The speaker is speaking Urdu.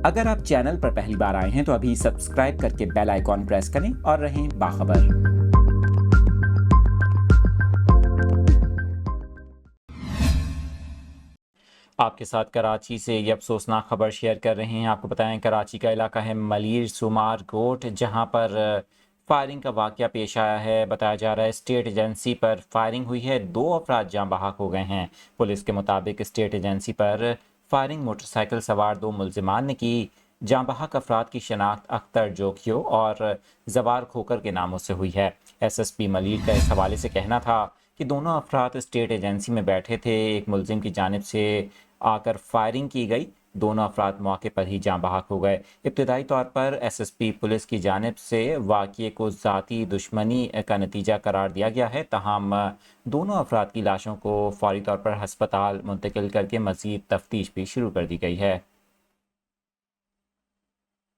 اگر آپ چینل پر پہلی بار آئے ہیں تو ابھی سبسکرائب کر کے بیل آئیکن پریس کریں اور رہیں باخبر۔ آپ کے ساتھ کراچی سے یہ افسوسناک خبر شیئر کر رہے ہیں۔ آپ کو بتائیں کراچی کا علاقہ ہے ملیر سمار کوٹ، جہاں پر فائرنگ کا واقعہ پیش آیا ہے۔ بتایا جا رہا ہے اسٹیٹ ایجنسی پر فائرنگ ہوئی ہے، 2 افراد جاں بحق ہو گئے ہیں۔ پولیس کے مطابق اسٹیٹ ایجنسی پر فائرنگ موٹر سائیکل سوار 2 ملزمان نے کی۔ جاں بحق افراد کی شناخت اختر جوکیو اور زوار کھوکر کے ناموں سے ہوئی ہے۔ ایس ایس پی ملیر کا اس حوالے سے کہنا تھا کہ دونوں افراد اسٹیٹ ایجنسی میں بیٹھے تھے، ایک ملزم کی جانب سے آ کر فائرنگ کی گئی، دونوں افراد موقع پر ہی جاں بحق ہو گئے۔ ابتدائی طور پر ایس ایس پی پولیس کی جانب سے واقعے کو ذاتی دشمنی کا نتیجہ قرار دیا گیا ہے، تاہم دونوں افراد کی لاشوں کو فوری طور پر ہسپتال منتقل کر کے مزید تفتیش بھی شروع کر دی گئی ہے۔